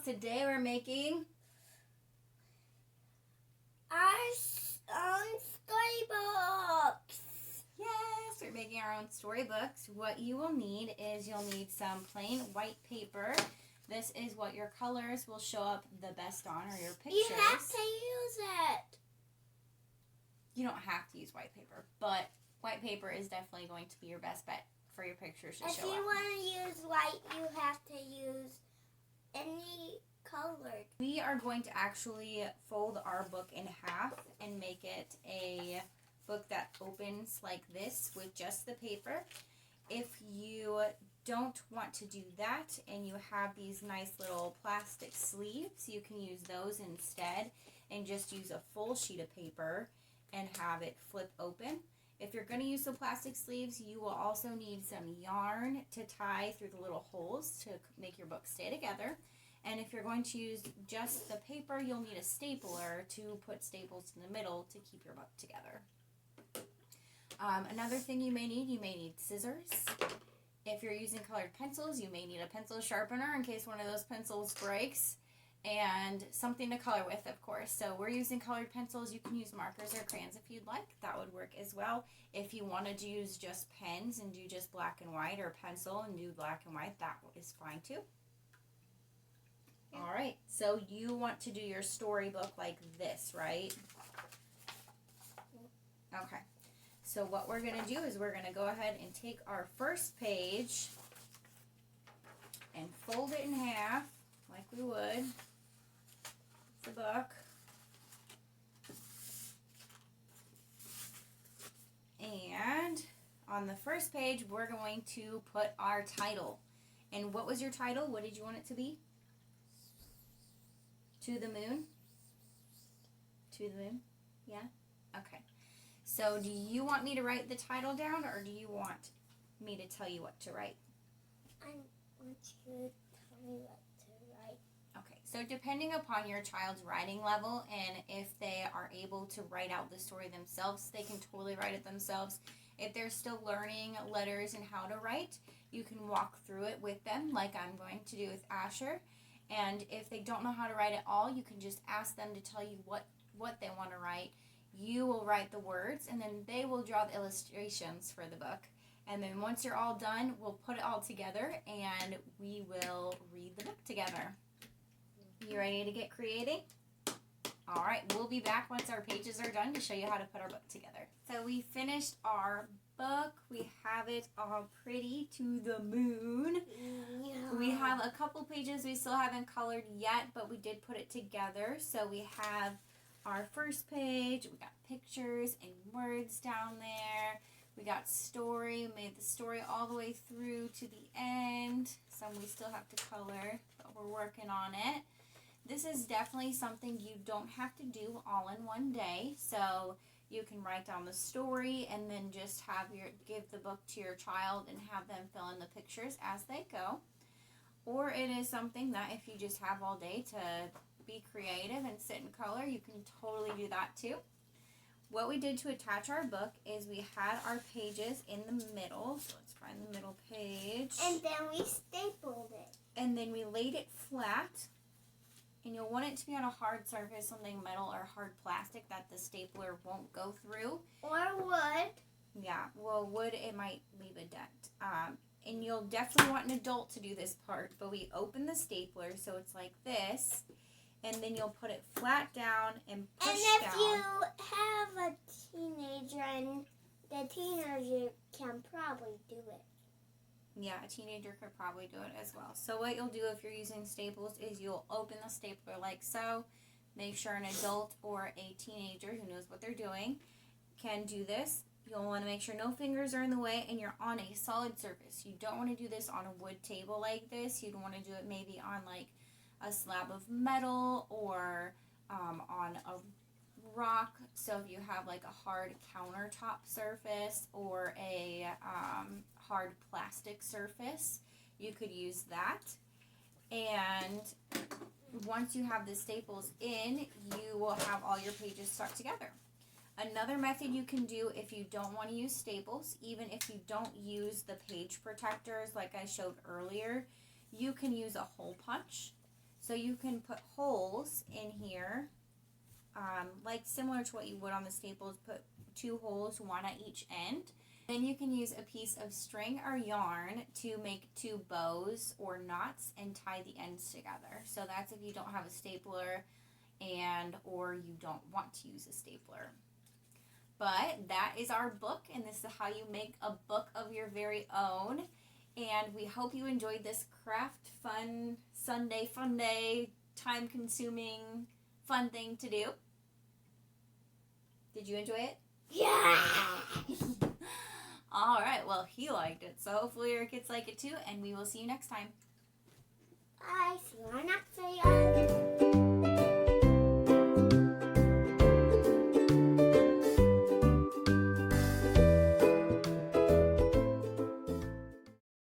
Today we're making our own storybooks. Yes, we're making our own storybooks. What you will need is you'll need some plain white paper. This is what your colors will show up the best on, or your pictures. You have to use it. You don't have to use white paper, but white paper is definitely going to be your best bet for your pictures to show up. If you want to use white, you have to use any color. We are going to actually fold our book in half and make it a book that opens like this with just the paper. If you don't want to do that and you have these nice little plastic sleeves, you can use those instead and just use a full sheet of paper and have it flip open. If you're going to use the plastic sleeves, you will also need some yarn to tie through the little holes to make your book stay together. And if you're going to use just the paper, you'll need a stapler to put staples in the middle to keep your book together. Another thing you may need scissors. If you're using colored pencils, you may need a pencil sharpener in case one of those pencils breaks. And something to color with, of course. So we're using colored pencils. You can use markers or crayons if you'd like. That would work as well. If you wanted to use just pens and do just black and white, or pencil and do black and white, that is fine too. All right, so you want to do your storybook like this, right? Okay, so what we're going to do is we're going to go ahead and take our first page and fold it in half like we would the book. And on the first page, we're going to put our title. And what was your title? What did you want it to be? To the moon? To the moon? Yeah? Okay. So do you want me to write the title down, or do you want me to tell you what to write? I want you to tell me what to write. Okay. So depending upon your child's writing level, and if they are able to write out the story themselves, they can totally write it themselves. If they're still learning letters and how to write, you can walk through it with them, like I'm going to do with Asher. And if they don't know how to write at all, you can just ask them to tell you what they want to write. You will write the words, and then they will draw the illustrations for the book. And then once you're all done, we'll put it all together, and we will read the book together. You ready to get creating? All right, we'll be back once our pages are done to show you how to put our book together. So we finished our book. We have it all pretty to the moon. Yeah. We have a couple pages we still haven't colored yet, but we did put it together. So we have our first page. We got pictures and words down there. We got story. We made the story all the way through to the end. Some we still have to color, but we're working on it. This is definitely something you don't have to do all in one day. So you can write down the story and then just give the book to your child and have them fill in the pictures as they go. Or it is something that if you just have all day to be creative and sit and color, you can totally do that too. What we did to attach our book is we had our pages in the middle. So let's find the middle page. And then we stapled it. And then we laid it flat. And you'll want it to be on a hard surface, something metal or hard plastic that the stapler won't go through. Or wood. Yeah, well, wood, it might leave a dent. And you'll definitely want an adult to do this part, but we open the stapler so it's like this, and then you'll put it flat down and push down. And if you have a teenager, and the teenager can probably do it. Yeah, a teenager could probably do it as well. So what you'll do if you're using staples is you'll open the stapler like so. Make sure an adult or a teenager who knows what they're doing can do this. You'll want to make sure no fingers are in the way and you're on a solid surface. You don't want to do this on a wood table like this. You'd want to do it maybe on like a slab of metal or on a rock. So if you have like a hard countertop surface or a hard plastic surface, you could use that. And once you have the staples in, you will have all your pages stuck together. Another method you can do if you don't want to use staples, even if you don't use the page protectors like I showed earlier, you can use a hole punch. So you can put holes in here, like similar to what you would on the staples, put 2 holes, 1 at each end. Then you can use a piece of string or yarn to make 2 bows or knots and tie the ends together. So that's if you don't have a stapler or you don't want to use a stapler. But that is our book, and this is how you make a book of your very own. And we hope you enjoyed this craft fun Sunday fun day, time consuming fun thing to do. Did you enjoy it? Yeah! All right, well, he liked it, so hopefully your kids like it too, and we will see you next time. I see you next video.